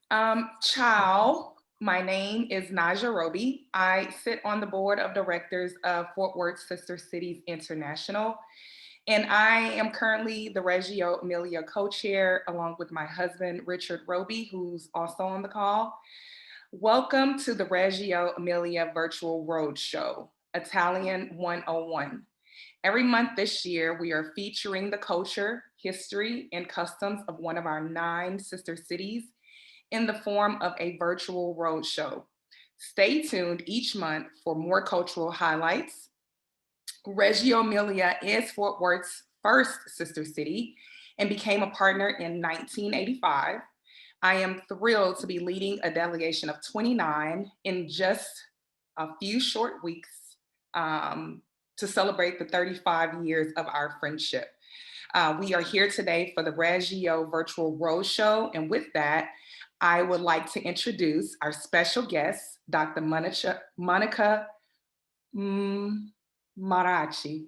Ciao, my name is Naja Roby. I sit on the board of directors of Fort Worth Sister Cities International, and I am currently the Reggio Emilia co-chair along with my husband, Richard Roby, who's also on the call. Welcome to the Reggio Emilia Virtual Roadshow, Italian 101. Every month this year, we are featuring the culture, history, and customs of one of our 9 sister cities in the form of a virtual roadshow. Stay tuned each month for more cultural highlights. Reggio Emilia is Fort Worth's first sister city and became a partner in 1985. I am thrilled to be leading a delegation of 29 in just a few short weeks to celebrate the 35 years of our friendship. We are here today for the Reggio Virtual Roadshow, and with that, I would like to introduce our special guest, Dr. Monica Marachi.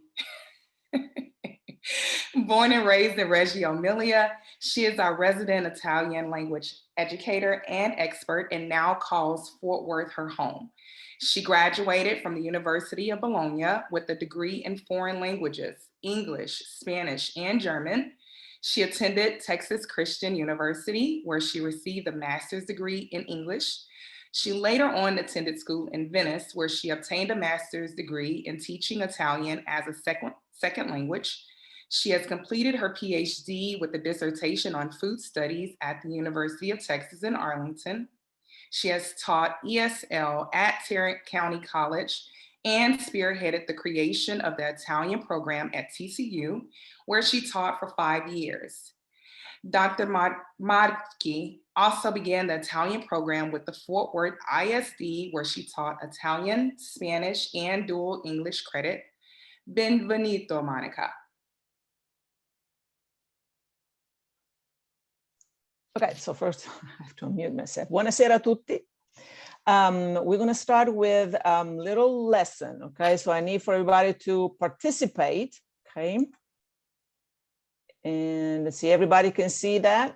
Born and raised in Reggio Emilia, she is our resident Italian language educator and expert and now calls Fort Worth her home. She graduated from the University of Bologna with a degree in foreign languages, English, Spanish, and German. She attended Texas Christian University, where she received a master's degree in English. She later on attended school in Venice, where she obtained a master's degree in teaching Italian as a second language. She has completed her PhD with a dissertation on food studies at the University of Texas in Arlington. She has taught ESL at Tarrant County College and spearheaded the creation of the Italian program at TCU, where she taught for 5 years. Dr. Marchi also began the Italian program with the Fort Worth ISD, where she taught Italian, Spanish, and dual English credit. Benvenuto, Monica. Okay, so first I have to unmute myself. Buonasera a tutti. We're going to start with a little lesson, okay? So I need for everybody to participate, okay? And let's see, everybody can see that?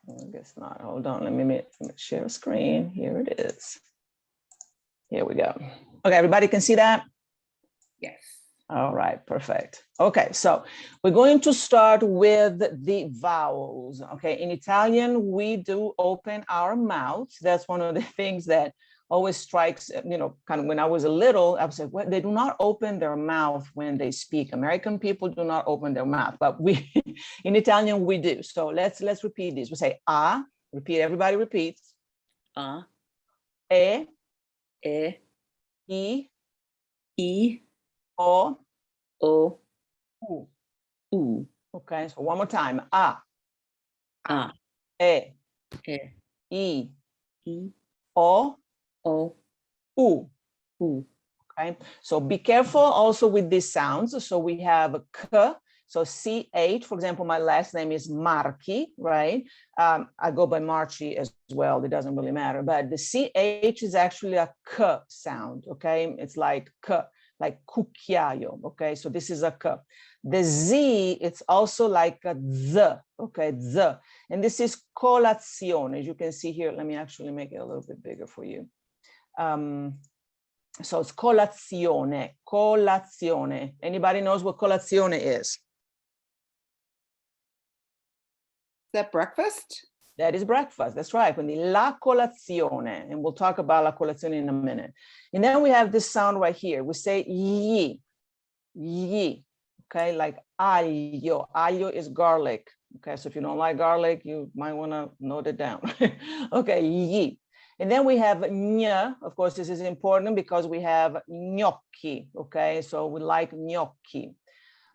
I guess not. Hold on, let me share a screen. Here it is. Here we go. Okay, everybody can see that? Yes. All right, perfect. Okay, so we're going to start with the vowels. Okay, in Italian, we do open our mouths. That's one of the things that always strikes, you know, kind of when I was a little, I was like, well, they do not open their mouth when they speak. American people do not open their mouth, but we, in Italian, we do. So let's repeat this. We say a, repeat, everybody repeats. A, E, E, I, I, O, O, U. U, Okay, so one more time. A, A, E, E, I, I, O, O, U. U. Okay, so be careful also with these sounds. So we have K, so CH, for example, my last name is Marchi, right? I go by Marchi as well, it doesn't really matter, but the CH is actually a K sound, okay? It's like K, like cucchiaio, okay? So this is a K. The Z, it's also like a Z, okay, Z. And this is colazione, as you can see here. Let me actually make it a little bit bigger for you. So it's colazione, colazione. Anybody knows what colazione is? Is that breakfast? That is breakfast, that's right. Quindi la colazione, and we'll talk about la colazione in a minute. And then we have this sound right here. We say yi, yi, okay, like aglio. Aglio is garlic, okay? So if you don't like garlic, you might wanna note it down. Okay, yi. And then we have gna, of course, this is important because we have gnocchi, okay? So we like gnocchi.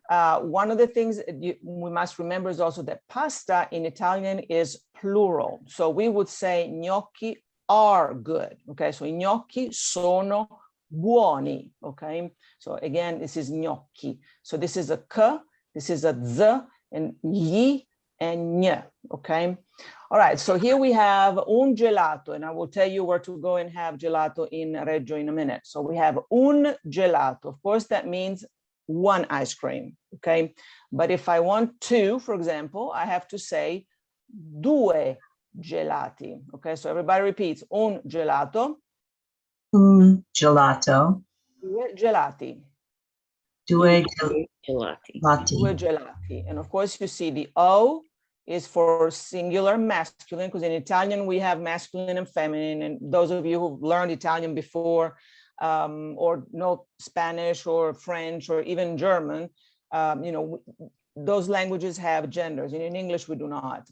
One of the things we must remember is also that pasta in Italian is plural. So we would say gnocchi are good, okay? So gnocchi sono buoni, okay? So again, this is gnocchi. So this is a k, this is a z, and gli and gn, okay? All right, so here we have un gelato, and I will tell you where to go and have gelato in Reggio in a minute. So we have un gelato. Of course, that means one ice cream, okay? But if I want two, for example, I have to say due gelati, okay? So everybody repeats, un gelato. Un gelato. Due gelati. Due Gelati. Due gelati. And of course, you see the O is for singular masculine, because in Italian we have masculine and feminine. And those of you who've learned Italian before, or know Spanish or French or even German, you know, those languages have genders. And in English we do not.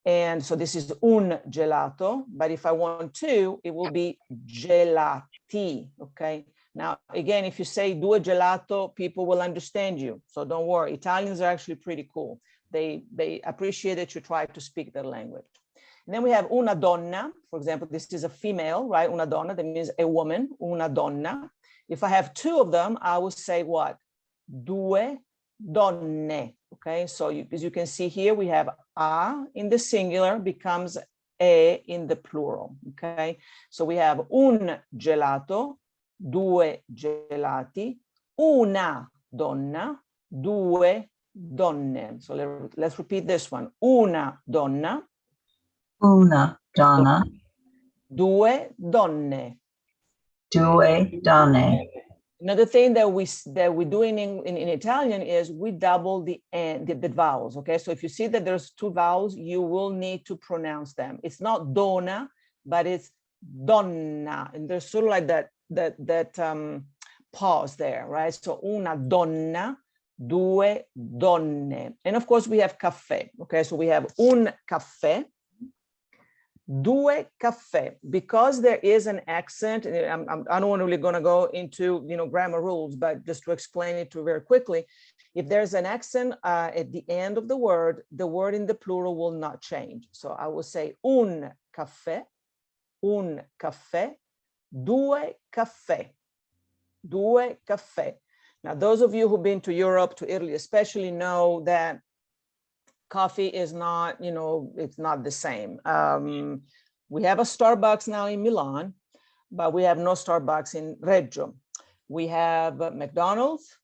And so this is un gelato. But if I want two, it will be gelati. Okay. Now, again, if you say due gelato, people will understand you. So don't worry. Italians are actually pretty cool. They appreciate that you try to speak their language. And then we have una donna. For example, this is a female, right? Una donna, that means a woman, una donna. If I have two of them, I will say what? Due donne. Okay, so as you can see here, we have a in the singular becomes e in the plural. Okay, so we have un gelato, due gelati, una donna, due donne. So let's repeat this one. Una donna. Una donna. Due donne. Due donne. Another thing that we do in Italian is we double the vowels. Okay, so if you see that there's two vowels, you will need to pronounce them. It's not donna, but it's donna, and there's sort of like that pause there, right? So una donna, due donne, and of course we have caffè. Okay, so we have un caffè. Due caffè, because there is an accent. I don't really going to go into grammar rules, but just to explain it to you very quickly, if there's an accent at the end of the word in the plural will not change. So I will say un caffè, due caffè, due caffè. Now, those of you who've been to Europe, to Italy especially, know that coffee is not, it's not the same. We have a Starbucks now in Milan, but we have no Starbucks in Reggio. We have McDonald's,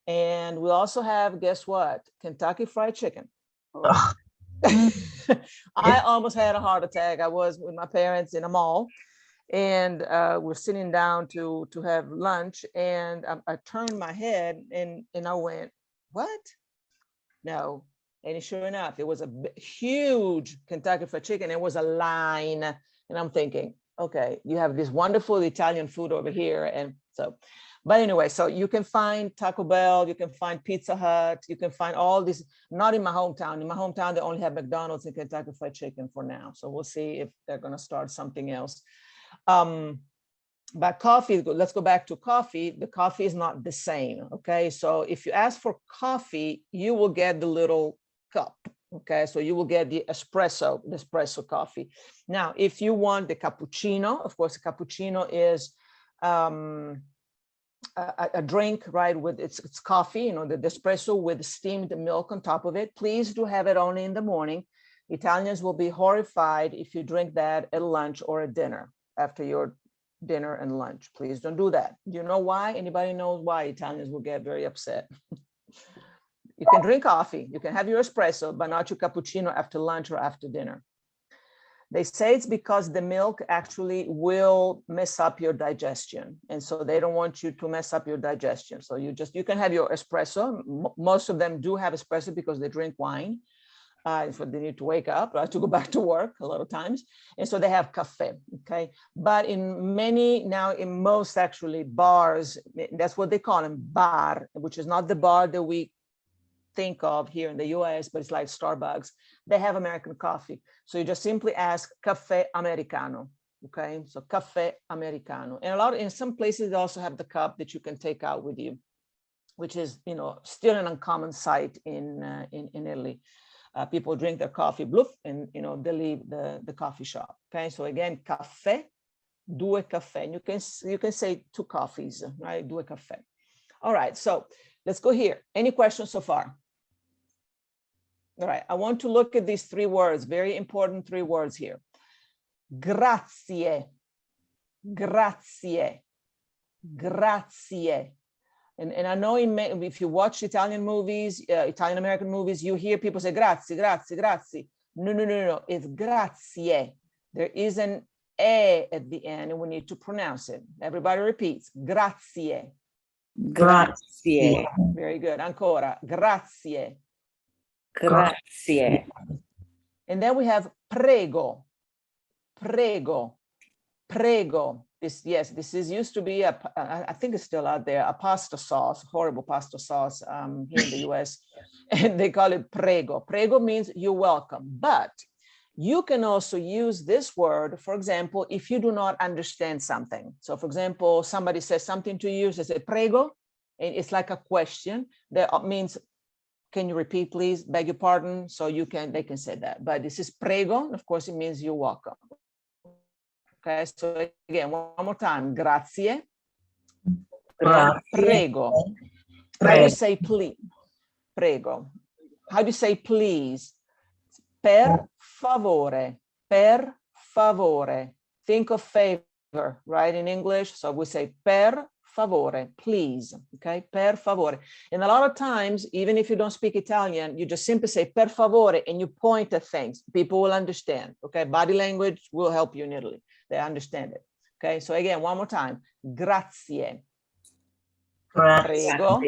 and we also have, guess what? Kentucky Fried Chicken. Oh. I almost had a heart attack. I was with my parents in a mall, and we're sitting down to have lunch, and I turned my head and I went, what? No. And sure enough, it was a huge Kentucky Fried Chicken. It was a line. And I'm thinking, okay, you have this wonderful Italian food over here. And so, but anyway, so you can find Taco Bell, you can find Pizza Hut, you can find all these, not in my hometown. In my hometown, they only have McDonald's and Kentucky Fried Chicken for now. So we'll see if they're going to start something else. But coffee, let's go back to coffee. The coffee is not the same. Okay. So if you ask for coffee, you will get the little cup. Okay, so you will get the espresso coffee. Now, if you want the cappuccino, of course, cappuccino is a drink, right? With it's coffee, the espresso with steamed milk on top of it. Please do have it only in the morning. Italians will be horrified if you drink that at lunch or at dinner, after your dinner and lunch. Please don't do that. Do you know why? Anybody knows why Italians will get very upset? You can drink coffee, you can have your espresso, but not your cappuccino after lunch or after dinner. They say it's because the milk actually will mess up your digestion. And so they don't want you to mess up your digestion. So you can have your espresso. Most of them do have espresso because they drink wine. So they need to wake up, right, to go back to work a lot of times. And so they have cafe, okay? But in most actually bars, that's what they call them, bar, which is not the bar that we think of here in the US, but it's like Starbucks. They have American coffee. So you just simply ask caffè americano, okay? So caffè americano. And in some places, they also have the cup that you can take out with you, which is, still an uncommon sight in Italy. People drink their coffee, bloof, and, they leave the coffee shop, okay? So again, caffè, due caffè. And you can say two coffees, right? Due caffè. All right, so let's go here. Any questions so far? All right, I want to look at these three words, very important three words here. Grazie, grazie, grazie. And I know if you watch Italian movies, Italian American movies, you hear people say grazie, grazie, grazie. No. It's grazie. There is an E at the end, and we need to pronounce it. Everybody repeats. Grazie. Grazie. Very good. Ancora. Grazie. Grazie. And then we have prego. Prego. Prego. This used to be I think it's still out there, a pasta sauce, horrible pasta sauce here in the US, and they call it prego. Prego means you're welcome, but you can also use this word, for example, if you do not understand something. So for example, somebody says something to you, they say prego, and it's like a question that means, can you repeat, please? Beg your pardon. So they can say that, but this is prego. Of course, it means you're welcome. Okay, so again, one more time. Grazie. Prego. How do you say please? Prego. How do you say please? Per favore. Per favore. Think of favor, right, in English. So we say per favore, please. Okay, per favore. And a lot of times, even if you don't speak Italian, you just simply say per favore and you point at things. People will understand. Okay, body language will help you in Italy. They understand it. Okay, so again, one more time. Grazie. Prego.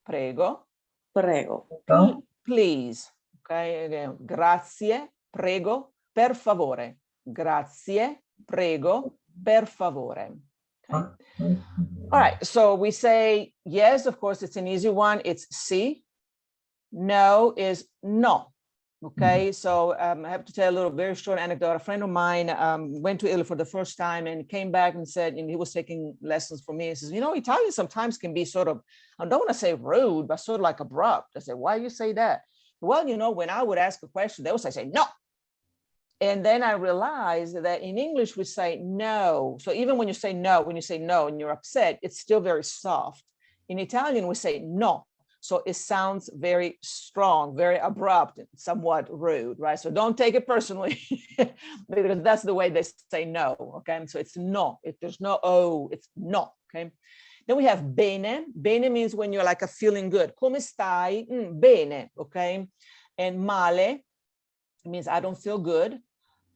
Prego. Prego. Please. Okay, again, grazie. Prego. Per favore. Grazie. Prego. Per favore. Okay. All right, so we say yes, of course, it's an easy one. It's sì. No is no. Okay, so I have to tell a little very short anecdote. A friend of mine went to Italy for the first time and came back and said, and he was taking lessons from me. He says, you know, Italian sometimes can be sort of, I don't want to say rude, but sort of like abrupt. I said, why do you say that? Well, you know, when I would ask a question, they would say no. And then I realized that in English, we say no. So even when you say no and you're upset, it's still very soft. In Italian, we say no. So it sounds very strong, very abrupt, somewhat rude, right? So don't take it personally because that's the way they say no, okay? So it's no, there's no O, it's no, okay? Then we have bene. Bene means when you're like a feeling good. Come stai? Bene, okay? And male means I don't feel good.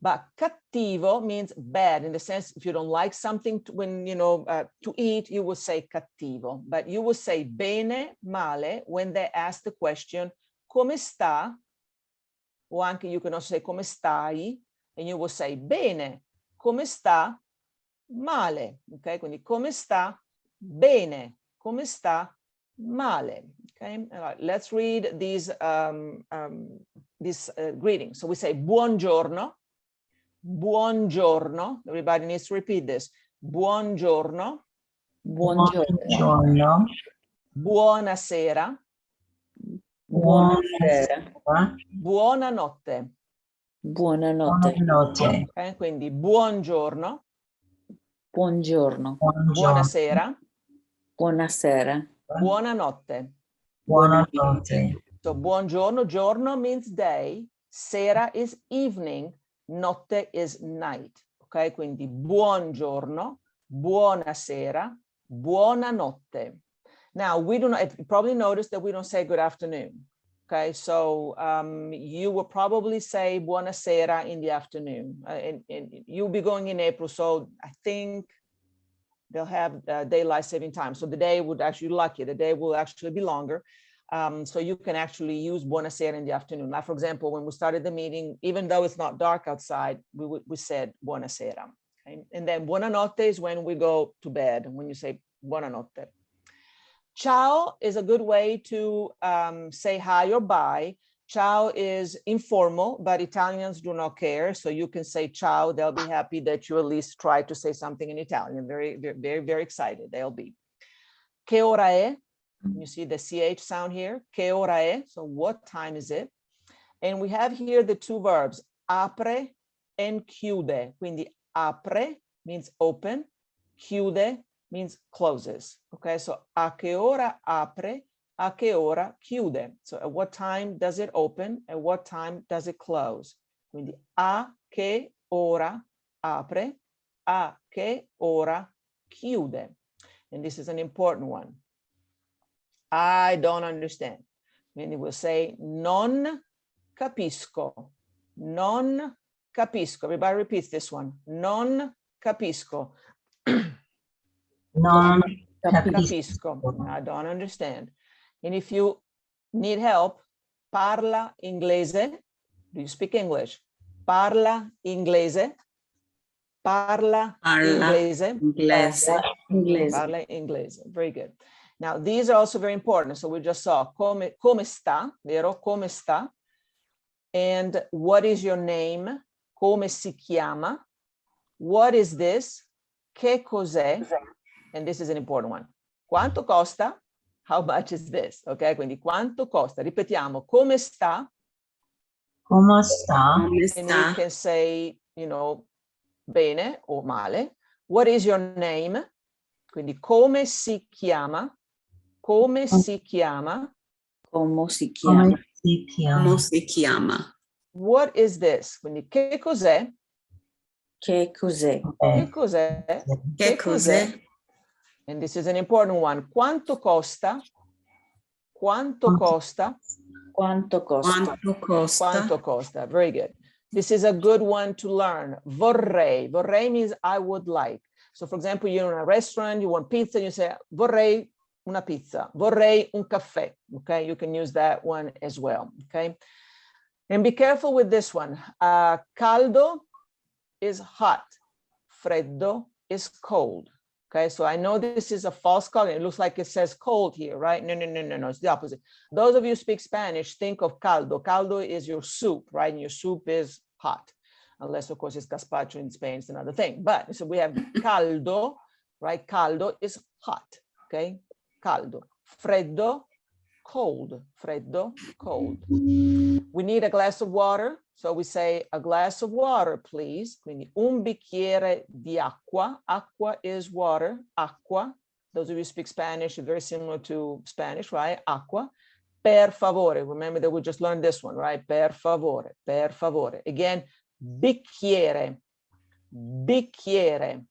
But cattivo means bad in the sense if you don't like something to eat, you will say cattivo. But you will say bene, male when they ask the question, come sta? Or anche you can also say come stai? And you will say bene, come sta? Male. Okay, quindi come sta? Bene, come sta? Male. Okay, all right, let's read these greetings. So we say buongiorno. Buongiorno. Everybody needs to repeat this. Buongiorno. Buongiorno. Buonasera. Buonasera. Buonanotte. Buonanotte. Buonanotte. Okay, quindi buongiorno. Buongiorno. Buonasera. Buonasera. Buonanotte. Buonanotte. So buongiorno, giorno means day. Sera is evening. Notte is night. Okay, quindi buongiorno, buonasera, buonanotte. Now, we do not, you probably noticed that we don't say good afternoon. Okay, so you will probably say buonasera in the afternoon. And you'll be going in April, so I think they'll have daylight saving time. So the day would actually, lucky, the day will actually be longer. So you can actually use buonasera in the afternoon. Like, for example, when we started the meeting, even though it's not dark outside, we said buonasera. Okay? And then buonanotte is when we go to bed, when you say buonanotte. Ciao is a good way to say hi or bye. Ciao is informal, but Italians do not care. So you can say ciao. They'll be happy that you at least try to say something in Italian. Very, very, very excited they'll be. Che ora è? You see the CH sound here. Che ora è? So what time is it? And we have here the two verbs, apre and chiude. Quindi apre means open, chiude means closes. Okay, so a che ora apre, a che ora chiude. So at what time does it open? At what time does it close? Quindi a che ora apre, a che ora chiude. And this is an important one. I don't understand. Quindi we'll say non capisco. Non capisco. Everybody repeats this one. Non capisco. Non Capisco. I don't understand. And if you need help, parla inglese. Do you speak English? Parla inglese. Parla inglese. Inglese. Inglese. Parla inglese. Very good. Now, these are also very important. So we just saw come sta, vero? Come sta. And what is your name? Come si chiama? What is this? Che cos'è? And this is an important one. Quanto costa? How much is this? Ok, quindi quanto costa? Ripetiamo, come sta? Come sta? Come And you sta? can say, you know, bene o male. What is your name? Quindi come si chiama? Come si chiama? Come si chiama? Come si chiama? Come si chiama? What is this? Quindi che cos'è? Che cos'è? Che cos'è? Che cos'è? And this is an important one. Quanto costa? Quanto costa? Quanto costa? Quanto costa? Quanto costa? Very good. This is a good one to learn. Vorrei. Vorrei means I would like. So for example, you're in a restaurant, you want pizza, you say, vorrei una pizza. Vorrei un caffè. Okay, you can use that one as well. Okay. And be careful with this one. Caldo is hot. Freddo is cold. Okay, so I know this is a false color. It looks like it says cold here, right? No, it's the opposite. Those of you who speak Spanish, think of caldo. Caldo is your soup, right? And your soup is hot, unless of course it's gazpacho in Spain, it's another thing. But so we have caldo, right? Caldo is hot, okay? Caldo. Freddo, cold. Freddo, cold. We need a glass of water. So we say a glass of water, please. Quindi un bicchiere di acqua. Acqua is water. Acqua. Those of you who speak Spanish, very similar to Spanish, right? Acqua. Per favore. Remember that we just learned this one, right? Per favore. Per favore. Again, bicchiere. Bicchiere.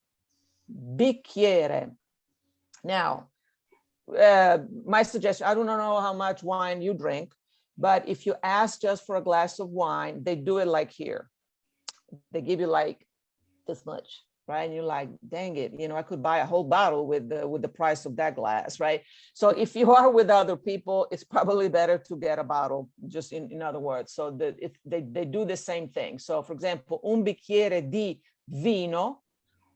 Bicchiere. Now, my suggestion, I don't know how much wine you drink, but if you ask just for a glass of wine, they do it like here. They give you like this much, right? And you're like, dang it, you know, I could buy a whole bottle with the price of that glass, right? So if you are with other people, it's probably better to get a bottle, just in other words. So they do the same thing. So for example, un bicchiere di vino,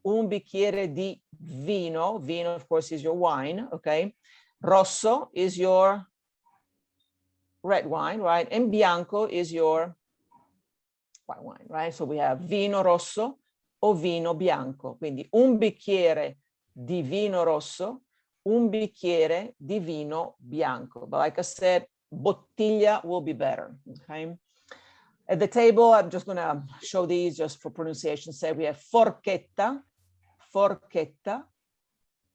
un bicchiere di vino. Vino, of course, is your wine, okay? Rosso is your red wine, right? And bianco is your white wine, right? So we have vino rosso o vino bianco. Quindi un bicchiere di vino rosso, un bicchiere di vino bianco. But like I said, bottiglia will be better, okay? At the table, I'm just gonna show these just for pronunciation's sake. We have forchetta, forchetta,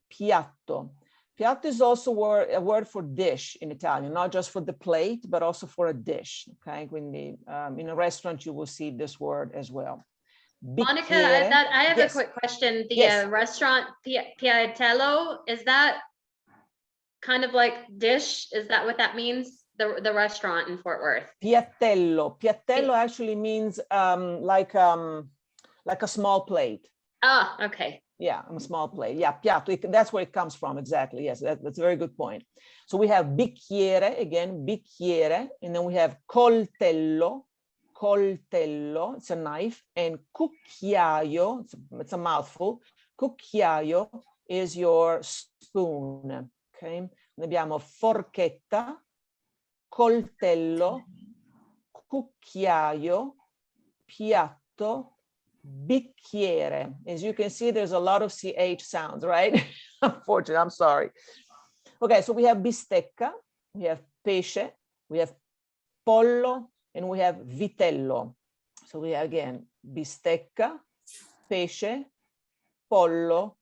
piatto. Piatto is also a word for dish in Italian, not just for the plate, but also for a dish. Okay, quindi in a restaurant you will see this word as well. Monica, Bicchiere. I have Yes. a quick question. The Yes. restaurant Piatello, is that kind of like dish? Is that what that means? The restaurant in Fort Worth. Piattello. Piattello actually means like a small plate. Oh, okay. Yeah, a small plate. Yeah, piatto. That's where it comes from. Exactly. Yes, that's a very good point. So we have bicchiere, again, bicchiere, and then we have coltello, coltello, it's a knife, and cucchiaio, it's a mouthful. Cucchiaio is your spoon, okay? Abbiamo forchetta, coltello, cucchiaio, piatto, bicchiere. As you can see, there's a lot of CH sounds, right? Unfortunately, I'm sorry. Okay, so we have bistecca, we have pesce, we have pollo, and we have vitello. So we have, again, bistecca, pesce, pollo,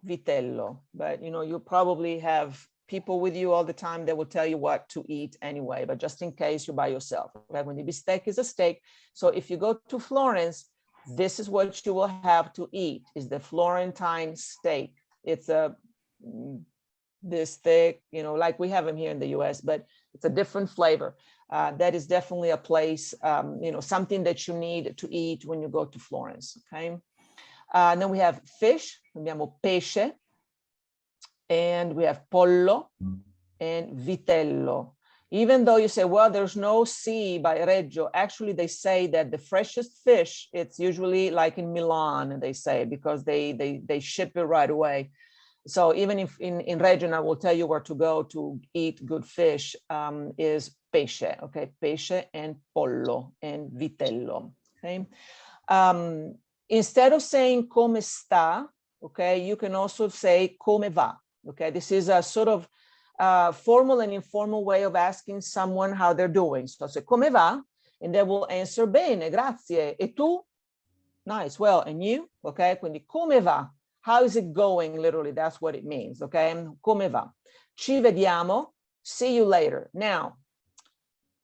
vitello. But, you know, you probably have people with you all the time that will tell you what to eat anyway, but just in case you're by yourself. Okay? When the bistecca is a steak. So if you go to Florence, this is what you will have to eat, is the Florentine steak. It's a this thick, you know, like we have them here in the US, but it's a different flavor. That is definitely a place, you know, something that you need to eat when you go to Florence, okay? And then we have fish, abbiamo pesce, and we have pollo and vitello. Even though you say, well, there's no sea by Reggio, actually they say that the freshest fish, it's usually like in Milan, and they say, because they ship it right away. So even if in Reggio, and I will tell you where to go to eat good fish, is pesce, okay? Pesce and pollo and vitello, okay? Instead of saying come sta, okay, you can also say come va, okay? This is a sort of formal and informal way of asking someone how they're doing. So say come va, and they will answer bene, grazie. E tu? Nice, well, and you? Okay, quindi come va? How is it going? Literally, that's what it means, okay? Come va? Ci vediamo, see you later. Now,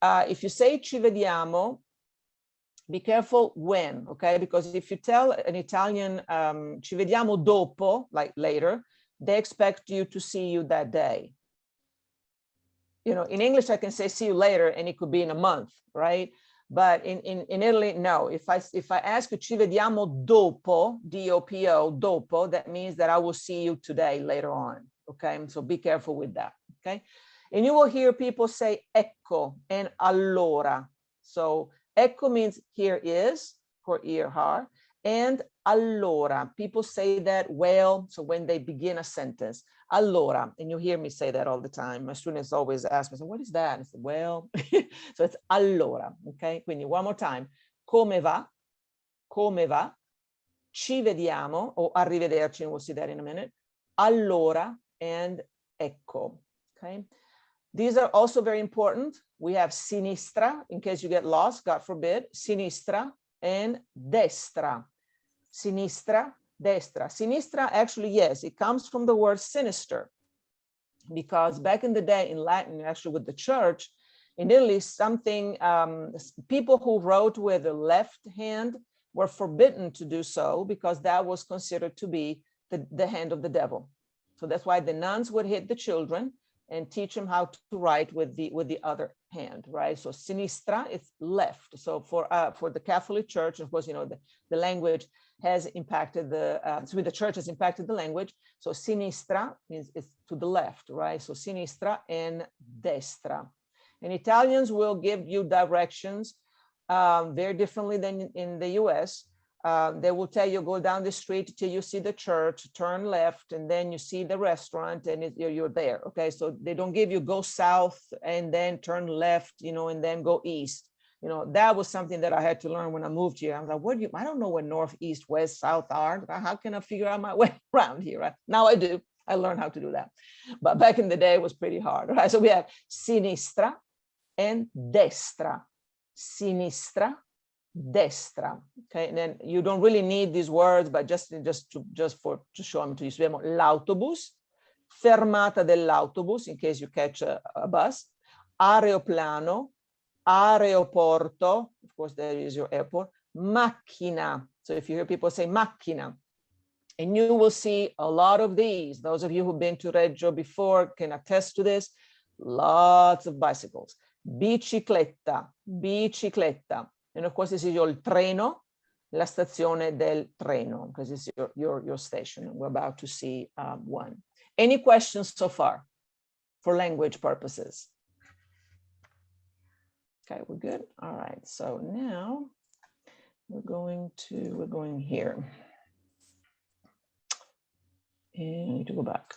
if you say ci vediamo, be careful when, okay? Because if you tell an Italian ci vediamo dopo, like later, they expect you to see you that day. You know, in English, I can say see you later, and it could be in a month, right? But in Italy, no. If I ask you ci vediamo dopo, D-O-P-O, dopo, that means that I will see you today, later on, okay? So be careful with that, okay? And you will hear people say ecco and allora. So ecco means here is, for ear, har, and allora. People say that well, so when they begin a sentence, allora, and you hear me say that all the time. My students always ask me, so what is that? I said, well, so it's allora, okay? Quindi one more time, come va, ci vediamo, or arrivederci, and we'll see that in a minute, allora, and ecco, okay? These are also very important. We have sinistra, in case you get lost, God forbid, sinistra, and destra. Sinistra, destra. Sinistra, actually, yes, it comes from the word sinister, because back in the day in Latin, actually with the church, in Italy, something, people who wrote with the left hand were forbidden to do so, because that was considered to be the hand of the devil. So that's why the nuns would hit the children and teach them how to write with the other hand, right? So sinistra is left. So for the Catholic Church, of course, you know, the language has impacted the church has impacted the language. So sinistra means it's to the left, right? So sinistra and destra. And Italians will give you directions very differently than in the US. They will tell you, go down the street till you see the church, turn left, and then you see the restaurant, and you're there, okay? So they don't give you go south and then turn left, you know, and then go east. You know, that was something that I had to learn when I moved here. I was like, I don't know what north, east, west, south are. How can I figure out my way around here, right? Now I do. I learned how to do that. But back in the day, it was pretty hard, right? So we have sinistra and destra. Sinistra, destra, okay? And then you don't really need these words, but just to show them to you. So abbiamo l'autobus, fermata dell'autobus, in case you catch a bus, aeroplano, aeroporto, of course there is your airport, macchina. So if you hear people say macchina, and you will see a lot of these. Those of you who've been to Reggio before can attest to this. Lots of bicycles. Bicicletta, bicicletta. And of course, this is your treno, la stazione del treno, because it's your station. We're about to see one. Any questions so far for language purposes? Okay, we're good. All right, so now we're going here. And we need to go back.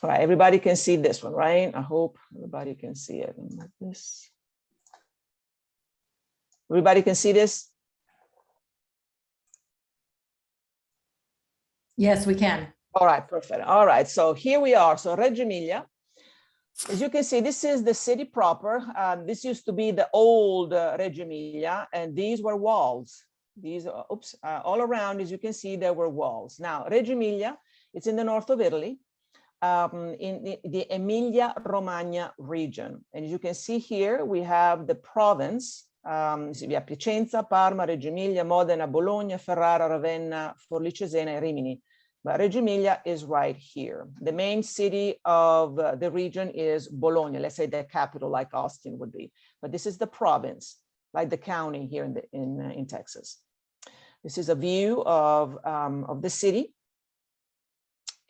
All right, everybody can see this one, right? I hope everybody can see it. Like this. Everybody can see this? Yes, we can. All right, perfect. All right, so here we are. So Reggio Emilia. As you can see, this is the city proper. This used to be the old Reggio Emilia, and these were walls. These, all around, as you can see, there were walls. Now, Reggio Emilia, it's in the north of Italy. In the Emilia-Romagna region. And as you can see here, we have the province We have Piacenza, Parma, Reggio Emilia, Modena, Bologna, Ferrara, Ravenna, Forlì Cesena, and Rimini. But Reggio Emilia is right here. The main city of the region is Bologna, let's say the capital like Austin would be. But this is the province, like the county here in Texas. This is a view of the city.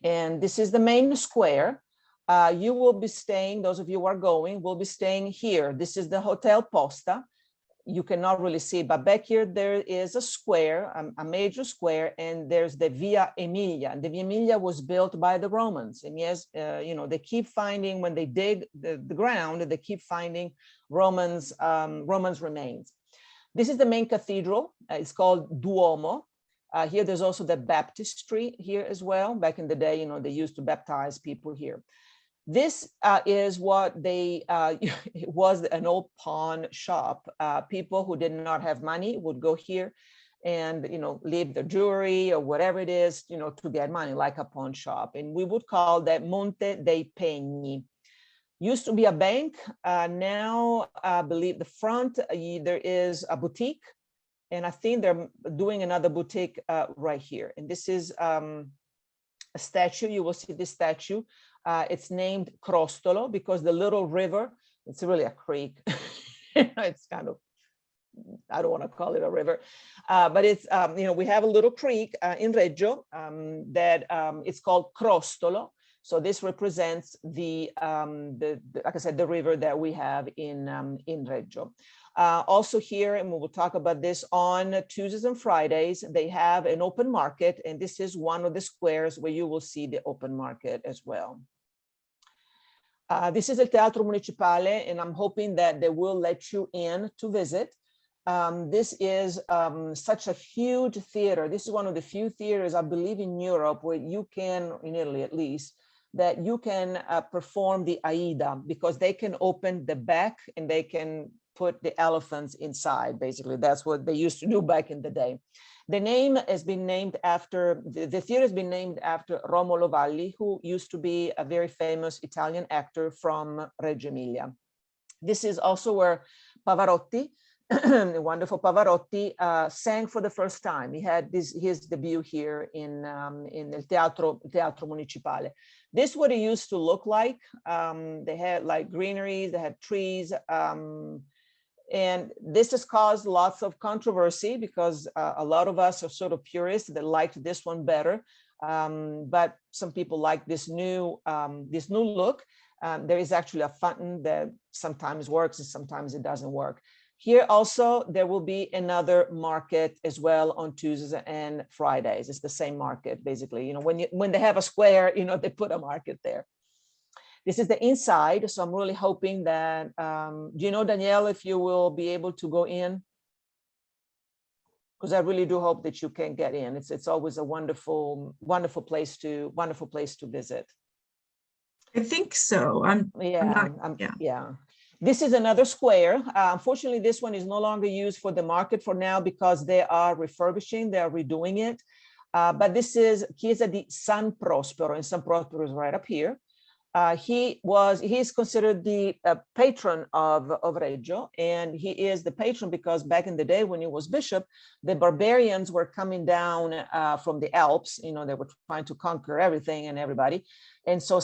And this is the main square. You will be staying, those of you who are going, will be staying here. This is the Hotel Posta. You cannot really see, but back here there is a square, a major square, and there's the Via Emilia. The Via Emilia was built by the Romans, and yes, you know, they keep finding, when they dig the ground, they keep finding Romans remains. This is the main cathedral. It's called Duomo. Here there's also the baptistry here as well. Back in the day, you know, they used to baptize people here. This is what they, it was an old pawn shop. People who did not have money would go here and, you know, leave their jewelry or whatever it is, you know, to get money, like a pawn shop. And we would call that Monte dei Pegni. Used to be a bank. Now, I believe the front, there is a boutique. And I think they're doing another boutique right here. And this is a statue. You will see this statue. It's named Crostolo because the little river, it's really a creek. It's kind of, I don't want to call it a river, but it's, you know, we have a little creek in Reggio that it's called Crostolo. So this represents the like I said, the river that we have in Reggio. Also here, and we will talk about this on Tuesdays and Fridays, they have an open market, and this is one of the squares where you will see the open market as well. This is El Teatro Municipale, and I'm hoping that they will let you in to visit. This is such a huge theater. This is one of the few theaters, I believe, in Europe where you can, in Italy at least, that you can perform the Aida, because they can open the back and they can put the elephants inside. Basically, that's what they used to do back in the day. The name has been named after, the theater has been named after Romolo Valli, who used to be a very famous Italian actor from Reggio Emilia. This is also where Pavarotti, the wonderful Pavarotti, sang for the first time. He had his debut here in El Teatro Municipale. This is what it used to look like. They had like greeneries, they had trees, and this has caused lots of controversy because a lot of us are sort of purists that liked this one better. But some people like this new look. There is actually a fountain that sometimes works and sometimes it doesn't work. Here also, there will be another market as well on Tuesdays and Fridays. It's the same market, basically. You know, when they have a square, you know, they put a market there. This is the inside, so I'm really hoping that, do you know, Danielle, if you will be able to go in? Because I really do hope that you can get in. It's always a wonderful place to visit. I think so. Yeah. This is another square. Unfortunately, this one is no longer used for the market for now because they are refurbishing, they are redoing it. But this is Chiesa di San Prospero, and San Prospero is right up here. He is considered the patron of Reggio, and he is the patron because back in the day when he was bishop, the barbarians were coming down from the Alps. You know, they were trying to conquer everything and everybody. And so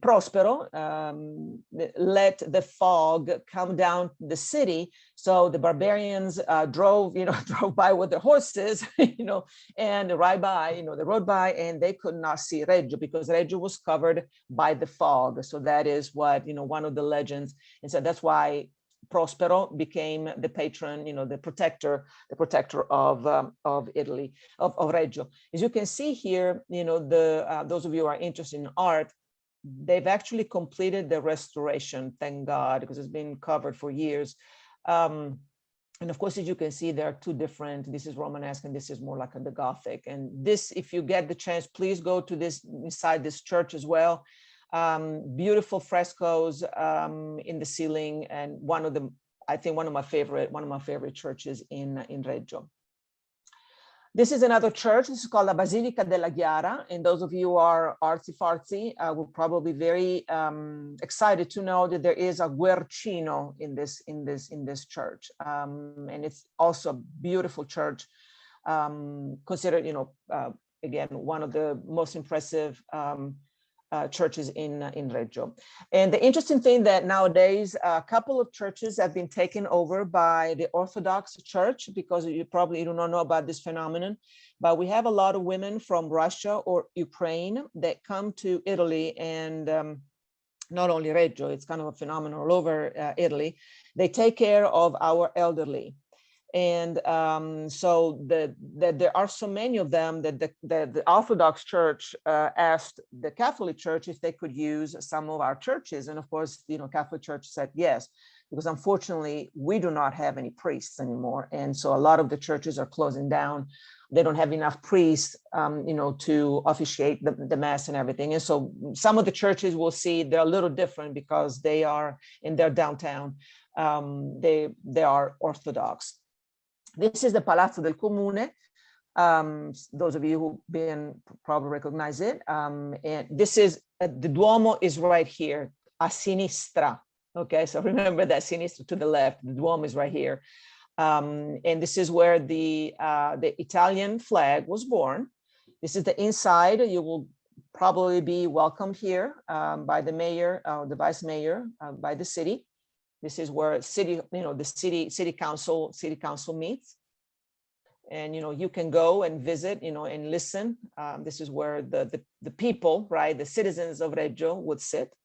Prospero let the fog come down the city. So the barbarians drove by with their horses, and ride by, they rode by, and they could not see Reggio because Reggio was covered by the fog. So that is what, one of the legends. And so that's why Prospero became the patron, the protector of Italy, of Reggio. As you can see here, those of you who are interested in art, they've actually completed the restoration, thank God, because it's been covered for years. And of course, as you can see, there are two different, this is Romanesque and this is more like the Gothic. And this, if you get the chance, please go to this, inside this church as well. Beautiful frescoes in the ceiling, and I think one of my favorite churches in Reggio. This is another church. This is called La Basilica della Chiara. And those of you who are artsy-fartsy will probably be very excited to know that there is a Guercino in this church. And it's also a beautiful church, considered, again, one of the most impressive churches in Reggio. And the interesting thing that nowadays a couple of churches have been taken over by the Orthodox Church, because you probably do not know about this phenomenon, but we have a lot of women from Russia or Ukraine that come to Italy, and not only Reggio, it's kind of a phenomenon all over Italy. They take care of our elderly. And so there are so many of them that the Orthodox Church asked the Catholic Church if they could use some of our churches. And of course, Catholic Church said yes, because unfortunately, we do not have any priests anymore. And so a lot of the churches are closing down. They don't have enough priests, to officiate the Mass and everything. And so some of the churches will see they're a little different because they are in their downtown. They are Orthodox. This is the Palazzo del Comune. Those of you who've been probably recognize it. And this is, the Duomo is right here, a sinistra. Okay, so remember that sinistra to the left, the Duomo is right here. And this is where the Italian flag was born. This is the inside. You will probably be welcomed here by the mayor, the vice mayor, by the city. This is where the city council meets, and you can go and visit, and listen. This is where the people, right, the citizens of Reggio would sit.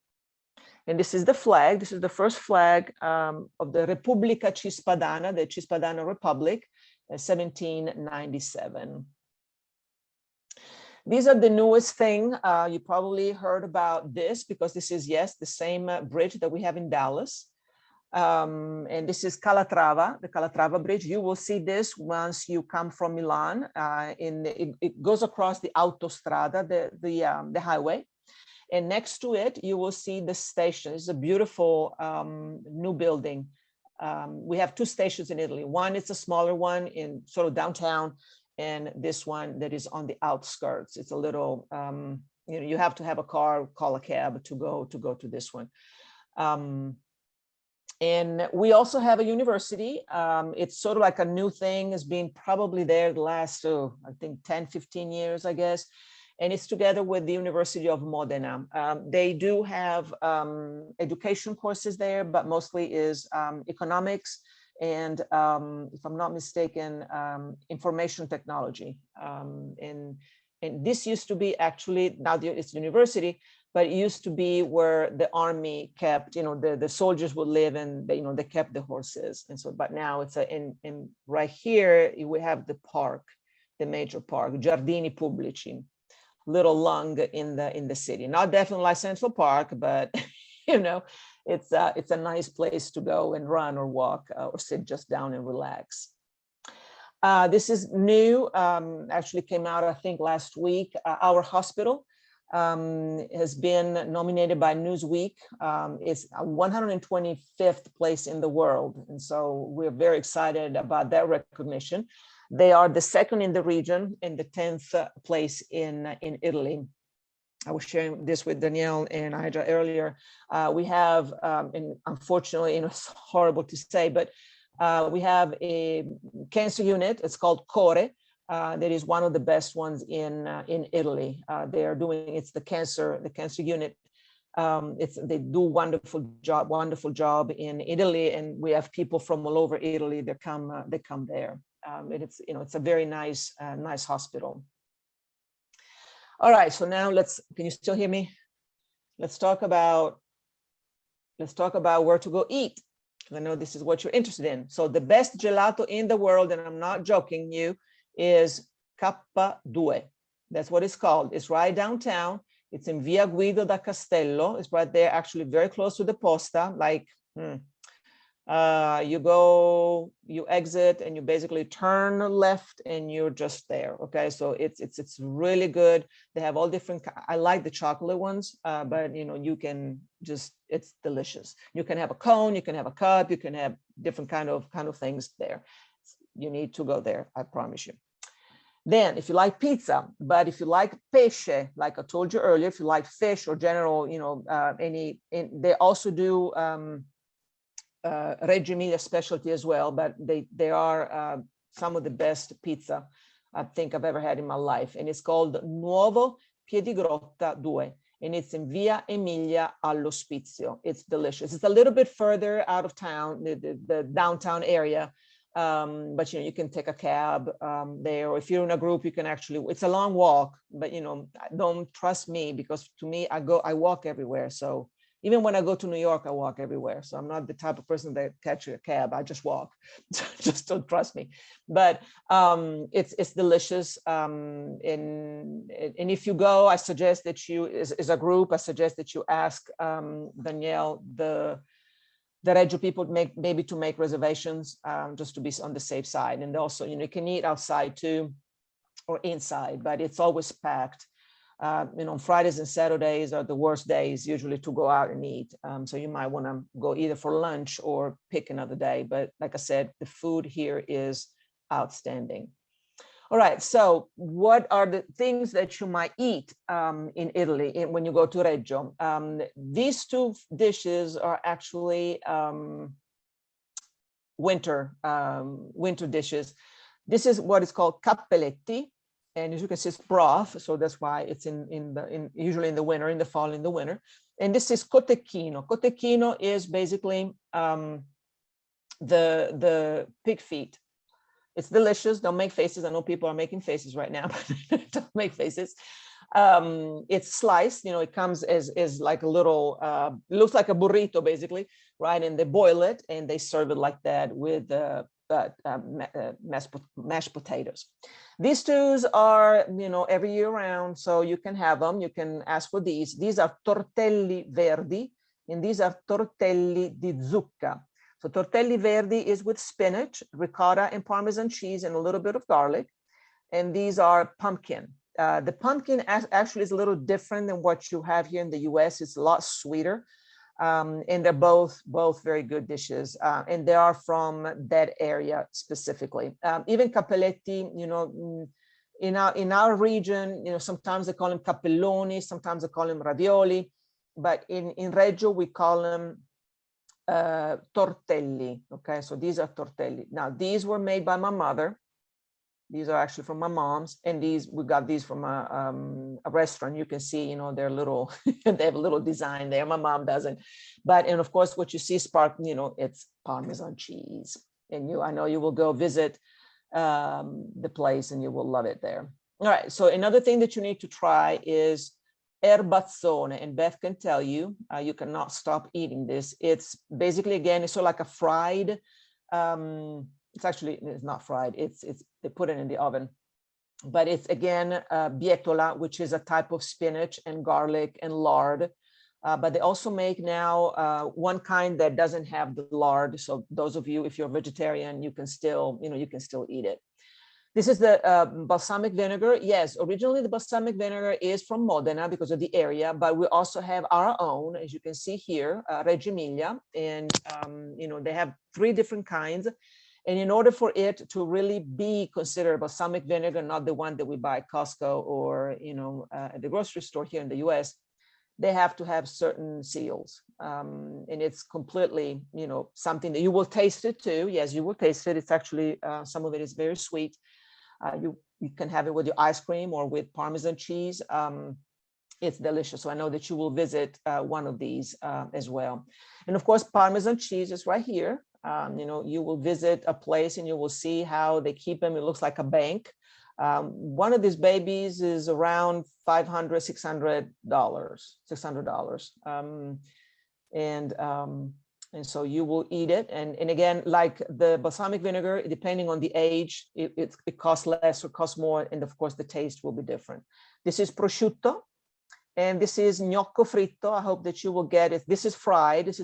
And this is the flag. This is the first flag of the Repubblica Cispadana, the Cispadana Republic, 1797. These are the newest thing. You probably heard about this because this is, yes, the same bridge that we have in Dallas. And this is Calatrava, the Calatrava Bridge. You will see this once you come from Milan. It goes across the Autostrada, the highway. And next to it, you will see the station. It's a beautiful new building. We have two stations in Italy. One is a smaller one in sort of downtown, and this one that is on the outskirts. It's a little, you have to have a car, call a cab to go to this one. And we also have a university. It's sort of like a new thing. It's been probably there the last, I think 10, 15 years, I guess. And it's together with the University of Modena. They do have education courses there, but mostly is economics and, if I'm not mistaken, information technology. And this used to be actually, now it's university, but it used to be where the army kept, the soldiers would live, and they kept the horses. And so, but now it's in right here, we have the park, the major park, Giardini Pubblici, little lung in the city. Not definitely like Central Park, but it's a nice place to go and run or walk or sit just down and relax. This is new, actually came out, I think, last week. Our hospital has been nominated by Newsweek. It's 125th place in the world. And so we're very excited about that recognition. They are the second in the region and the 10th place in Italy. I was sharing this with Danielle and Aja earlier. We have, and unfortunately, it's horrible to say, but we have a cancer unit. It's called Core. That is one of the best ones in Italy. They are doing, it's the cancer unit. They do wonderful job in Italy, and we have people from all over Italy that come there. And it's a very nice hospital. All right, so now can you still hear me? Let's talk about where to go eat. I know this is what you're interested in. So the best gelato in the world, and I'm not joking you, is K2. That's what it's called. It's right downtown. It's in Via Guido da Castello. It's right there, actually very close to the Posta. Like, you exit, and you basically turn left, and you're just there. Okay, so it's really good. They have all different. I like the chocolate ones, but you can just, it's delicious. You can have a cone, you can have a cup, you can have different kind of things there. You need to go there, I promise you. Then if you like pizza, but if you like pesce, like I told you earlier, if you like fish or general, they also do Reggio Emilia specialty as well, but they are some of the best pizza I think I've ever had in my life. And it's called Nuovo Piedigrotta 2. And it's in Via Emilia all'Ospizio. It's delicious. It's a little bit further out of town, the downtown area. But you can take a cab there, or if you're in a group, you can actually, it's a long walk, but don't trust me, because to me, I walk everywhere. So even when I go to New York, I walk everywhere. So I'm not the type of person that catch a cab. I just walk. Just don't trust me. But it's delicious. And if you go, I suggest that you, as a group, I suggest that you ask Danielle, the Reggio people maybe to make reservations just to be on the safe side. And also, you can eat outside too, or inside, but it's always packed. Fridays and Saturdays are the worst days usually to go out and eat. So you might want to go either for lunch or pick another day. But like I said, the food here is outstanding. All right, so what are the things that you might eat in Italy when you go to Reggio? These two dishes are actually winter dishes. This is what is called cappelletti, and as you can see, it's broth, so that's why it's usually in the winter, in the fall, in the winter. And this is cotechino. Cotechino is basically the pig feet. It's delicious. Don't make faces. I know people are making faces right now, but don't make faces. It's sliced, it comes as like a little, looks like a burrito basically, right? And they boil it and they serve it like that with mashed potatoes. These stews are, every year round, so you can have them. You can ask for these. These are tortelli verdi, and these are tortelli di zucca. So tortelli verdi is with spinach, ricotta, and Parmesan cheese, and a little bit of garlic. And these are pumpkin. The pumpkin actually is a little different than what you have here in the US. It's a lot sweeter. And they're both very good dishes. And they are from that area specifically. Even cappelletti, in our region, sometimes they call them cappelloni, sometimes they call them ravioli. But in Reggio, we call them tortelli. Okay, so these are tortelli. Now, these were made by my mother. These are actually from my mom's, and we got these from a restaurant. You can see, they're little, they have a little design there. My mom doesn't, and of course, what you see it's Parmesan cheese. And I know you will go visit the place and you will love it there. All right, so another thing that you need to try is erbazzone, and Beth can tell you, you cannot stop eating this. It's basically, again, it's sort of like a fried, it's not fried, they put it in the oven, but it's again bietola, which is a type of spinach and garlic and lard, but they also make now one kind that doesn't have the lard. So those of you, if you're vegetarian, you can still eat it. This is the balsamic vinegar. Yes, originally the balsamic vinegar is from Modena because of the area, but we also have our own, as you can see here, Reggio Emilia, and they have 3 different kinds. And in order for it to really be considered balsamic vinegar, not the one that we buy at Costco or at the grocery store here in the US, they have to have certain seals. And it's completely, something that you will taste it too. Yes, you will taste it. It's actually, some of it is very sweet. You can have it with your ice cream or with Parmesan cheese. It's delicious. So I know that you will visit one of these as well. And of course, Parmesan cheese is right here. You will visit a place and you will see how they keep them. It looks like a bank. One of these babies is around $500, $600. And so you will eat it. And again, like the balsamic vinegar, depending on the age, it costs less or costs more. And of course, the taste will be different. This is prosciutto. And this is gnocco fritto. I hope that you will get it. This is fried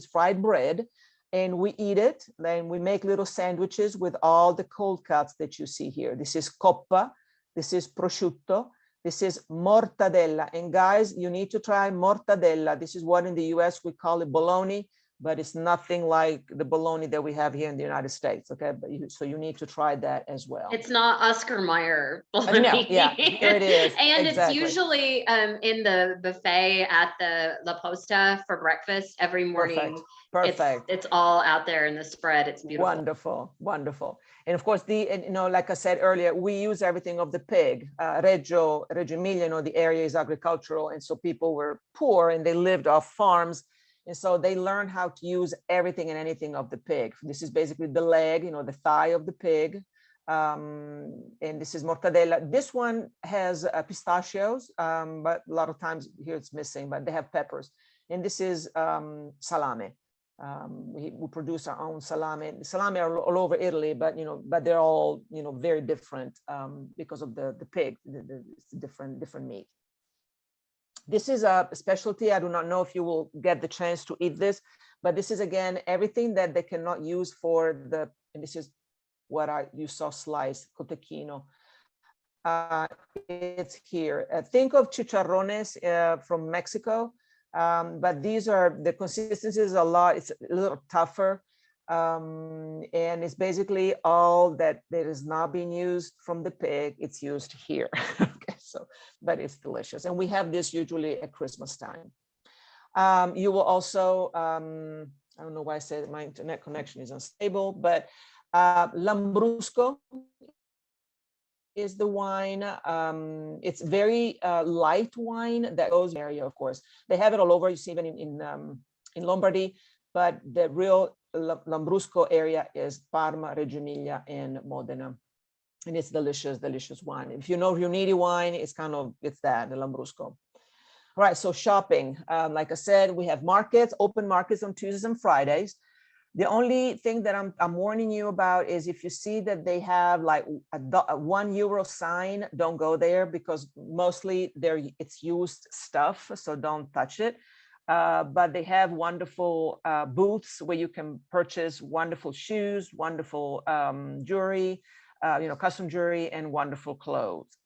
bread. And we eat it, then we make little sandwiches with all the cold cuts that you see here. This is coppa, this is prosciutto, this is mortadella. And guys, you need to try mortadella. This is what in the US we call it bologna. but it's nothing like the bologna that we have here in the United States. Okay, but so you need to try that as well. It's not Oscar Mayer No, bologna. yeah, here it is. And Exactly. it's usually in the buffet at the La Posta for breakfast every morning. Perfect. It's all out there in the spread. It's beautiful. Wonderful, wonderful. And of course, like I said earlier, we use everything of the pig. Reggio Emilia, the area is agricultural, and so people were poor and they lived off farms. And so they learned how to use everything and anything of the pig. This is basically the leg, the thigh of the pig. And this is mortadella. This one has pistachios, but a lot of times here it's missing, but they have peppers. And this is salame. We produce our own salami. Salami are all over Italy, but they're all very different because of the pig, the different meat. This is a specialty. I do not know if you will get the chance to eat this, but this is again everything that they cannot use for and this is what you saw sliced cotechino. It's here. Think of chicharrones from Mexico. But the consistency is it's a little tougher. And it's basically all that is not being used from the pig, it's used here. Okay, but it's delicious. And we have this usually at Christmas time. You will also, I don't know why I said my internet connection is unstable, but Lambrusco is the wine. It's very light wine that goes area, of course. They have it all over. You see even in Lombardy, but the real Lambrusco area is Parma, Reggio Emilia, and Modena. And it's delicious, delicious wine. If you know Riunite wine, it's that, the Lambrusco. All right, so shopping. Like I said, we have markets, open markets on Tuesdays and Fridays. The only thing that I'm warning you about is if you see that they have like a €1 sign, don't go there because mostly it's used stuff, so don't touch it. But they have wonderful booths where you can purchase wonderful shoes, wonderful jewelry, custom jewelry, and wonderful clothes.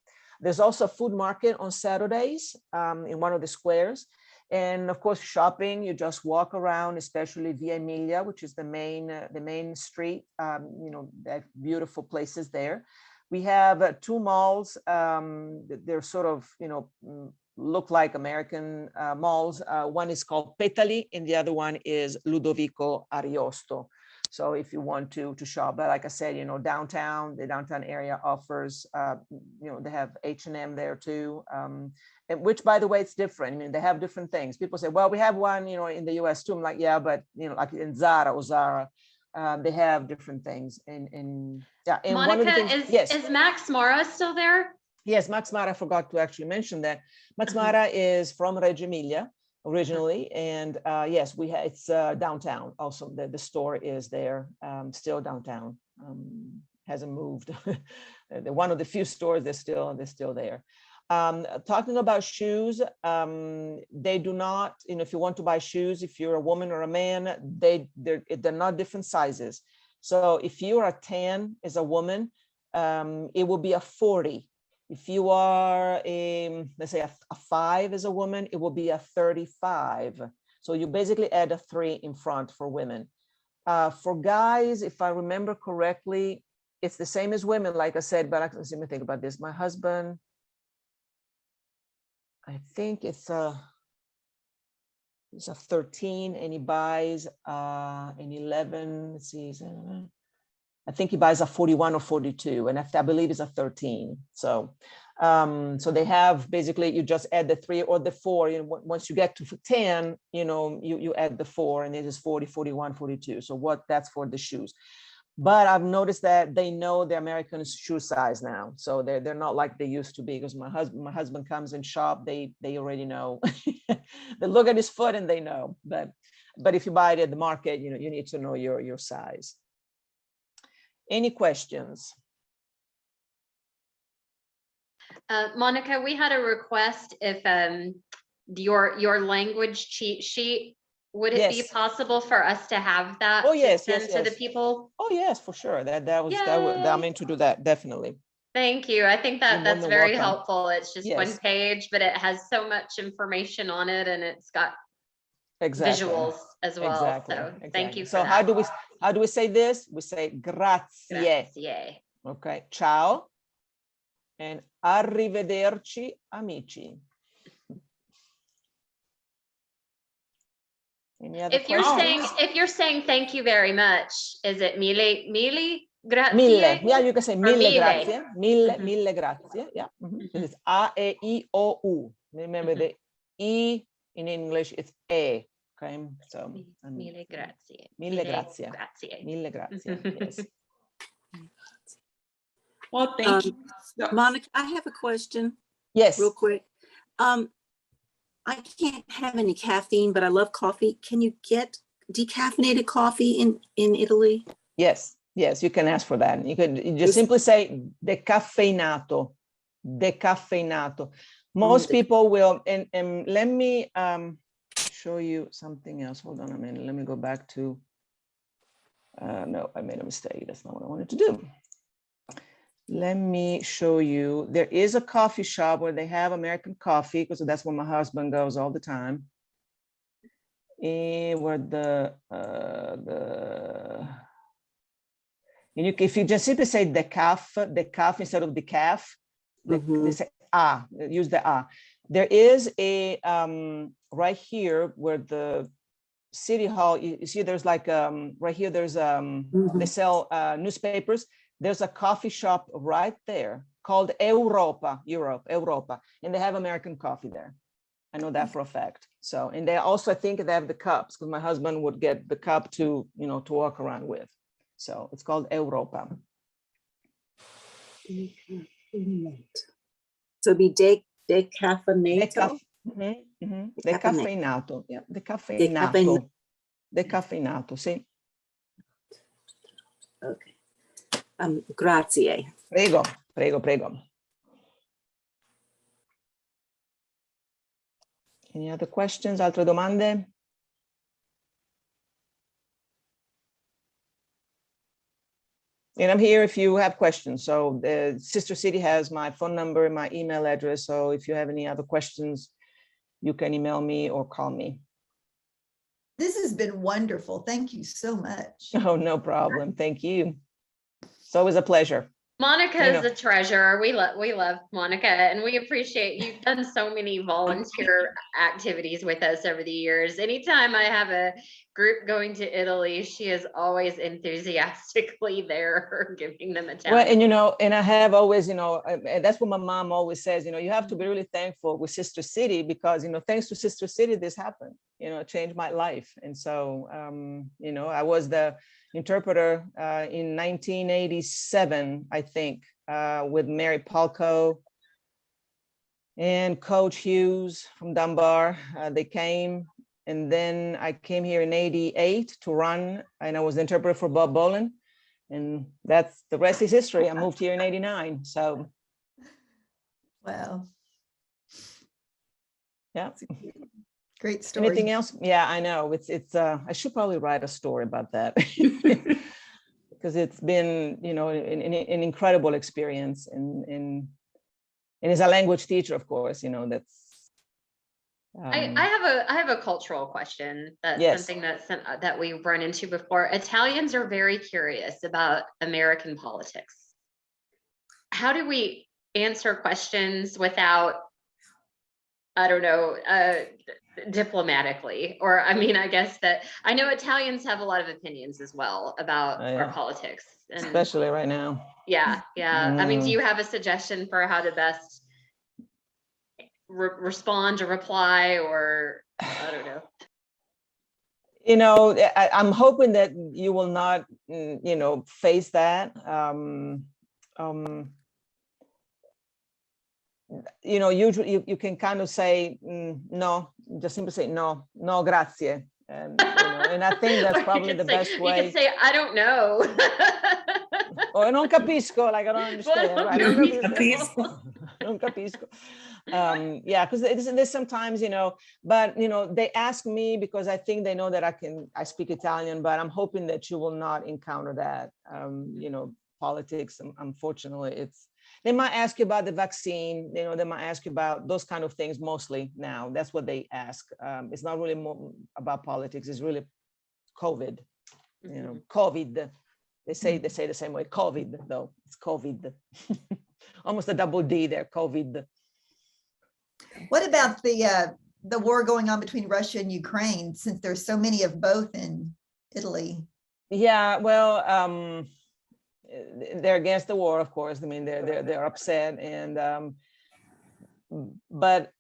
There's also a food market on Saturdays in one of the squares. And of course, shopping, you just walk around, especially Via Emilia, which is the main street, that beautiful places there. We have 2 malls. They're sort of, look like American malls. One is called Petali and the other one is Ludovico Ariosto. So if you want to shop, but like I said, the downtown area offers, they have H&M there too. And which, by the way, it's different. I mean, they have different things. People say, well, we have one, in the US too. I'm like, yeah, but like in Zara or Zara, they have different things. And yeah. And Monica, one of the things, yes. Is Max Mara still there? Yes, Max Mara, I forgot to actually mention that. Max Mara is from Reggio Emilia originally. And yes, it's downtown. Also, the store is there, still downtown, hasn't moved. One of the few stores, they're still there. Talking about shoes, they do not, if you want to buy shoes, if you're a woman or a man, they're not different sizes. So if you're a 10 as a woman, it will be a 40. If you are let's say a 5 as a woman, it will be a 35. So you basically add a 3 in front for women. For guys, if I remember correctly, it's the same as women, like I said, but let me think about this. My husband, I think it's a 13 and he buys an 11, let's see, I think he buys a 41 or 42, and I believe it's a 13. So they have basically, you just add the 3 or the 4. Once you get to 10, you add the 4, and it is 40, 41, 42. So that's for the shoes. But I've noticed that they know the American shoe size now, so they're not like they used to be. Because my husband comes and shop, they already know. They look at his foot and they know. But if you buy it at the market, you need to know your size. Any questions? Monica, we had a request if your language cheat sheet, would it be possible for us to have that? Oh, yes, to the people? Oh, yes, for sure. I'm in to do that, definitely. Thank you. I think that's very helpful. It's just one Yes. page, but it has so much information on it, and it's got Exactly. visuals. as well. Exactly. So thank you for So that. how do we say this? We say grazie. Grazie. Okay, ciao. And arrivederci, amici. Any other If you're saying thank you very much, is it mille grazie? Mille. Yeah, you can say Or mille mille? grazie. Mille, Mhm. mille grazie. Yeah. It's A-E-I-O-U. Remember the E in English, it's A. Okay, so Mille grazie. mille grazie. Grazie. Mille grazie. Yes. Well, thank you. So- Monica, I have a question Yes. real quick. I can't have any caffeine, but I love coffee. Can you get decaffeinated coffee in Italy? Yes. Yes, you can ask for that. You just simply say decaffeinato. Decaffeinato. Most people will, and let me show you something else. Hold on a minute. Let me go back to, no, I made a mistake. That's not what I wanted to do. Let me show you. There is a coffee shop where they have American coffee, because that's where my husband goes all the time. Where and if you just simply say decaf instead of decaf, they say use the There is a right here where the city hall, you see there's like right here there's they sell newspapers. There's a coffee shop right there called Europa, and they have American coffee there. I know that for a fact. So, and they also, I think they have the cups, because my husband would get the cup to, to walk around with. So it's called Europa. So it'd be decaffeinato? Decaffeinato. Yeah, decaffeinato. Decaffeinato, sì. Okay. Grazie. Prego, prego, prego. Any other questions? Altre domande? And I'm here if you have questions. So the Sister City has my phone number and my email address. So if you have any other questions, you can email me or call me. This has been wonderful. Thank you so much. Oh, no problem. Thank you. It's always a pleasure. Monica is a treasure. We love Monica, and we appreciate you've done so many volunteer activities with us over the years. Anytime I have a group going to Italy, she is always enthusiastically there giving them a challenge. Well, and I have always, and that's what my mom always says, you have to be really thankful with Sister City, because, thanks to Sister City, this happened, it changed my life. And so, I was the interpreter in 1987, I think, with Mary Palco and Coach Hughes from Dunbar. They came, and then I came here in 88 to run, and I was the interpreter for Bob Boland, and that's the rest is history. I moved here in 89, so. Wow. Yeah. Great story. Anything else? Yeah, I know. It's I should probably write a story about that. Because it's been, an incredible experience, and as a language teacher, of course, that's. I have a cultural question. That's yes. something that we've run into before. Italians are very curious about American politics. How do we answer questions without, I don't know, diplomatically? Or, I guess that I know Italians have a lot of opinions as well about our politics, and especially right now. Yeah. Do you have a suggestion for how to best respond or reply, or I don't know? I'm hoping that you will not, face that. Usually you can kind of say no, just simply say no, grazie. And I think that's probably the best way. You can say, I don't know. Or non capisco, like I don't understand. Right? Non capisco. Yeah, because there's sometimes, but they ask me because I think they know that I speak Italian, but I'm hoping that you will not encounter that. Politics, unfortunately, They might ask you about the vaccine, you know, they might ask you about those kind of things mostly now. That's what they ask. It's not really more about politics, it's really COVID, you know, COVID. They say the same way, COVID though, it's COVID. Almost a double D there, COVID. What about the war going on between Russia and Ukraine, since there's so many of both in Italy? Yeah, well, they're against the war, of course. I mean, they're upset, and but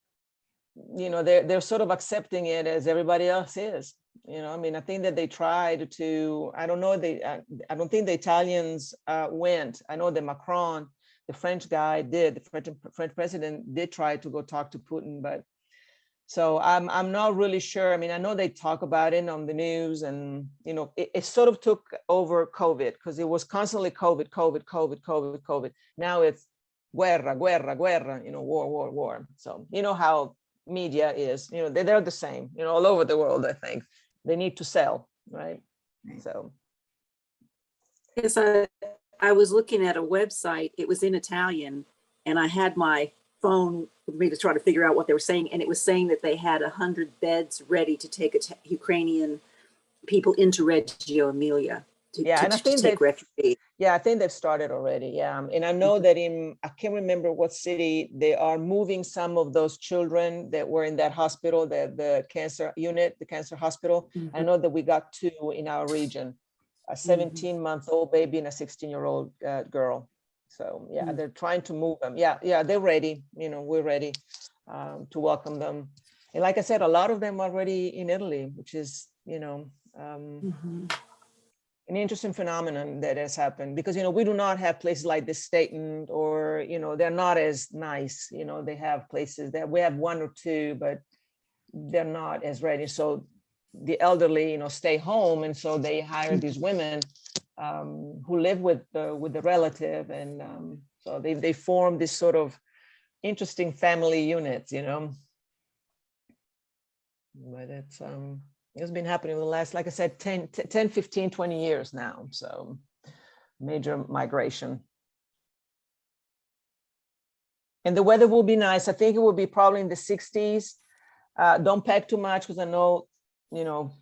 you know, they're sort of accepting it as everybody else is. You know, I mean, I think that they tried to. I don't know. I don't think the Italians went. I know that Macron, the French guy, did. The French president did try to go talk to Putin, but. So I'm not really sure. I mean, I know they talk about it on the news, and you know, it sort of took over COVID, because it was constantly COVID, COVID, COVID, COVID, COVID. Now it's guerra, guerra, guerra. You know, war, war, war. So you know how media is. You know, they're the same. You know, all over the world. I think they need to sell, right? So. Yes, I was looking at a website. It was in Italian, and I had my phone with me to try to figure out what they were saying, and it was saying that they had 100 beds ready to take Ukrainian people into Reggio Emilia to take refugees. Yeah, I think they've started already. Yeah, and I know that I can't remember what city, they are moving some of those children that were in that hospital, the cancer unit, the cancer hospital. I know that we got 2 in our region, a 17-month-old baby and a 16-year-old girl. So yeah, they're trying to move them. Yeah, they're ready. You know, we're ready to welcome them. And like I said, a lot of them are already in Italy, which is, you know, an interesting phenomenon that has happened, because, you know, we do not have places like this Staten, or, you know, they're not as nice. You know, they have places that we have 1 or 2, but they're not as ready. So the elderly, you know, stay home. And so they hire these women who live with the relative, and so they form this sort of interesting family units, you know. But it's been happening in the last, like I said, 10, 15, 20 years now. So major migration. And the weather will be nice. I think it will be probably in the 60s. Don't pack too much, because I know, you know,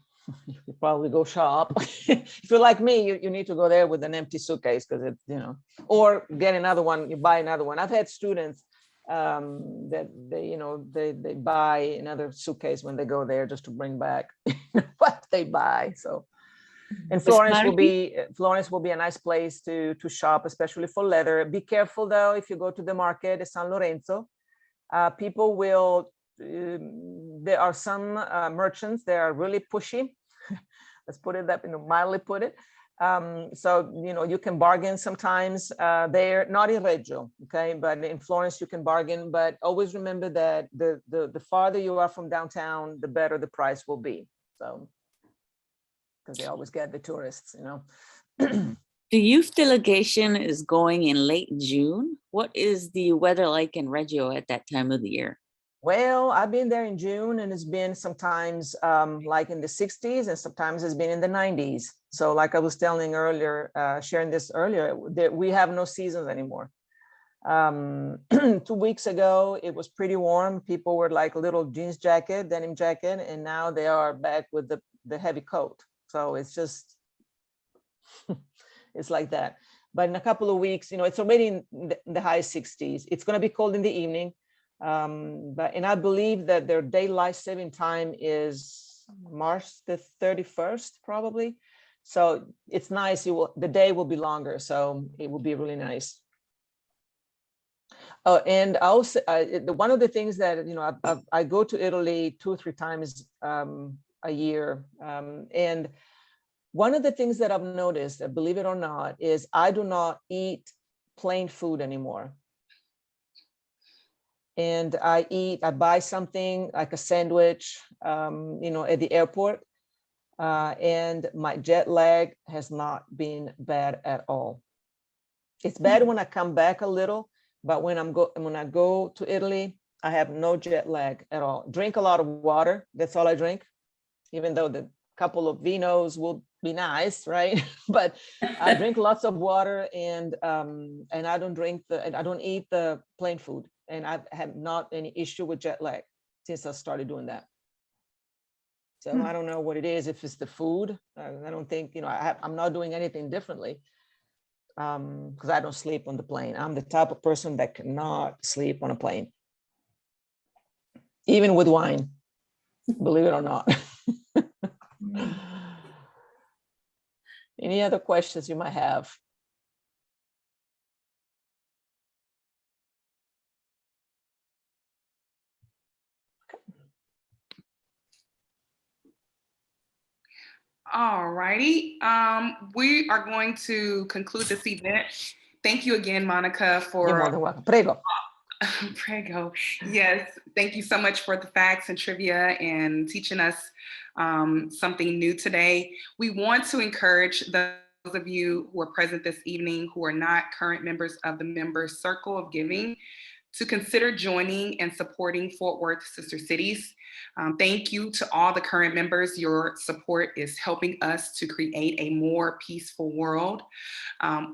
you probably go shop. If you're like me, you need to go there with an empty suitcase, because it, you know, or get another one, you buy another one. I've had students that they buy another suitcase when they go there, just to bring back what they buy. So, and Florence will be a nice place to shop, especially for leather. Be careful though, if you go to the market at San Lorenzo, people will, there are some merchants that are really pushy. Let's put it that, you know, mildly put it. So, you know, you can bargain sometimes there, not in Reggio, okay, but in Florence you can bargain. But always remember that the farther you are from downtown, the better the price will be. So, because they always get the tourists, you know. The youth delegation is going in late June. What is the weather like in Reggio at that time of the year? Well, I've been there in June, and it's been sometimes like in the 60s, and sometimes it's been in the 90s. So like I was telling earlier, sharing this earlier, that we have no seasons anymore. 2 weeks ago, it was pretty warm. People were like little jeans jacket, denim jacket, and now they are back with the heavy coat. So it's just, it's like that. But in a couple of weeks, you know, it's already in the high 60s. It's going to be cold in the evening. And I believe that their daylight saving time is March the 31st, probably. So it's nice. The day will be longer, so it will be really nice. Oh, and also one of the things that, you know, I go to Italy 2 or 3 times a year, and one of the things that I've noticed, believe it or not, is I do not eat plain food anymore. And I buy something like a sandwich, you know, at the airport, and my jet lag has not been bad at all. It's bad when I come back a little, but when I go to Italy, I have no jet lag at all. Drink a lot of water. That's all I drink, even though the couple of vinos will be nice, right? But I drink lots of water, and I don't eat the plain food, and I've had not any issue with jet lag since I started doing that. So I don't know what it is, if it's the food. I don't think, I'm not doing anything differently, because I don't sleep on the plane. I'm the type of person that cannot sleep on a plane, even with wine, believe it or not. Any other questions you might have? All righty. We are going to conclude this event. Thank you again, Monica, for You're more than welcome. Prego. Prego. Yes, thank you so much for the facts and trivia and teaching us something new today. We want to encourage those of you who are present this evening who are not current members of the Members Circle of Giving to consider joining and supporting Fort Worth Sister Cities. Thank you to all the current members. Your support is helping us to create a more peaceful world.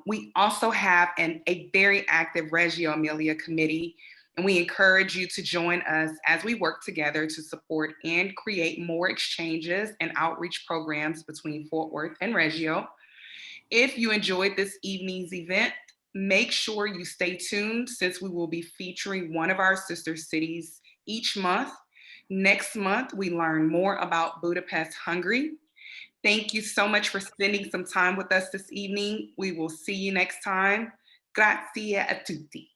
We also have a very active Reggio Emilia committee, and we encourage you to join us as we work together to support and create more exchanges and outreach programs between Fort Worth and Reggio. If you enjoyed this evening's event, make sure you stay tuned, since we will be featuring one of our sister cities each month. Next month, we learn more about Budapest, Hungary. Thank you so much for spending some time with us this evening. We will see you next time. Grazie a tutti.